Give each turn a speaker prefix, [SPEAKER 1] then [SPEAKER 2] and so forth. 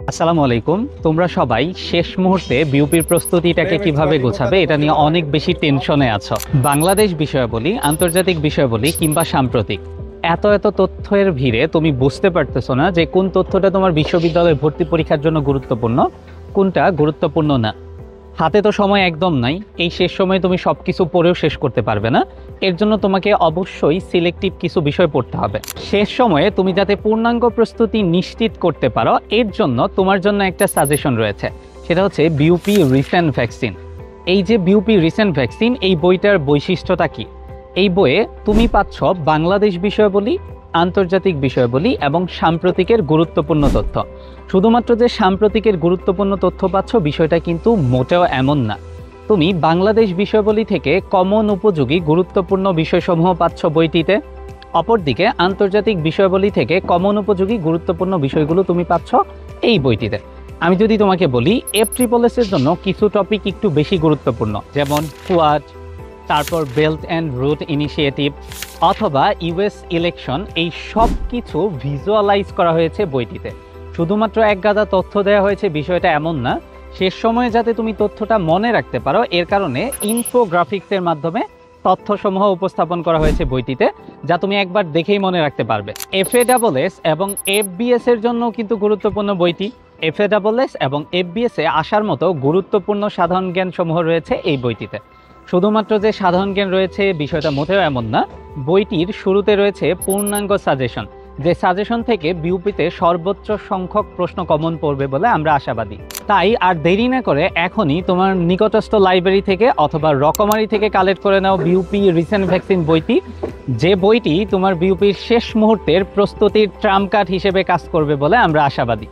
[SPEAKER 1] আসসালামু আলাইকুম। তোমরা সবাই শেষ মুহূর্তে বিউপির প্রস্তুতিটাকে কিভাবে গোছাবে এটা নিয়ে অনেক বেশি টেনশনে আছো। বাংলাদেশ বিষয়াবলী, আন্তর্জাতিক বিষয়াবলী কিংবা সাম্প্রতিক এত এত তথ্যের ভিড়ে তুমি বুঝতে পারতেছো না যে কোন তথ্যটা তোমার বিশ্ববিদ্যালয়ে ভর্তি পরীক্ষার জন্য গুরুত্বপূর্ণ, কোনটা গুরুত্বপূর্ণ না। হাতে তো সময় একদম নাই। এই শেষ সময়ে তুমি সবকিছু পড়েও শেষ করতে পারবে না। এর জন্য তোমাকে অবশ্যই সিলেক্টিভ কিছু বিষয় পড়তে হবে। শেষ সময়ে তুমি যাতে পূর্ণাঙ্গ প্রস্তুতি নিশ্চিত করতে পারো, এর জন্য তোমার জন্য একটা সাজেশন রয়েছে। সেটা হচ্ছে বিউপি রিসেন্ট ভ্যাকসিন। এই যে বিউপি রিসেন্ট ভ্যাকসিন, এই বইটার বৈশিষ্ট্যটা কি? এই বইয়ে তুমি পাচ্ছ বাংলাদেশ বিষয়াবলী, আন্তর্জাতিক বিষয়াবলী এবং সাম্প্রতিকের গুরুত্বপূর্ণ তথ্য। শুধুমাত্র যে সাম্প্রতিকের গুরুত্বপূর্ণ তথ্য পাচ্ছ বিষয়টা কিন্তু মোটেও এমন না। তুমি বাংলাদেশ বিষয়াবলী থেকে কমন উপযোগী গুরুত্বপূর্ণ বিষয়সমূহ পাচ্ছ বইটিতে। অপরদিকে আন্তর্জাতিক বিষয়াবলী থেকে কমন উপযোগী গুরুত্বপূর্ণ বিষয়গুলো তুমি পাচ্ছ এই বইটিতে। আমি যদি তোমাকে বলি FSSS এর জন্য কিছু টপিক একটু বেশি গুরুত্বপূর্ণ, যেমন কোয়াড, তারপর বেল্ট অ্যান্ড রুট ইনিশিয়েটিভ অথবা US ইলেকশন, এই সব কিছু ভিজুয়ালাইজ করা হয়েছে বইটিতে। শুধুমাত্র এক গাদা তথ্য দেওয়া হয়েছে বিষয়টা এমন না। শেষ সময়ে যাতে তুমি তথ্যটা মনে রাখতে পারো, এর কারণে ইনফোগ্রাফিক্সের মাধ্যমে তথ্যসমূহ উপস্থাপন করা হয়েছে বইটিতে, যা তুমি একবার দেখেই মনে রাখতে পারবে। FASS এবং FBS এর জন্য কিন্তু গুরুত্বপূর্ণ বইটি। FASS এবং FBS এ আসার মতো গুরুত্বপূর্ণ সাধারণ জ্ঞান সমূহ রয়েছে এই বইটিতে। শুধুমাত্র যে সাধারণ জ্ঞান রয়েছে বিষয়টা মোটেও এমন না। বইটির শুরুতে রয়েছে পূর্ণাঙ্গ সাজেশন, যে সাজেশন থেকে বিউপিতে সর্বোচ্চ সংখ্যক প্রশ্ন কমন পড়বে বলে আমরা আশাবাদী। তাই আর দেরি না করে এখনই তোমার নিকটস্থ লাইব্রেরি থেকে অথবা রকমারি থেকে কালেক্ট করে নাও বিউপি রিসেন্ট ভ্যাকসিন বইটি, যে বইটি তোমার বিউপির শেষ মুহূর্তের প্রস্তুতির ট্রাম্প কার্ড হিসেবে কাজ করবে বলে আমরা আশাবাদী।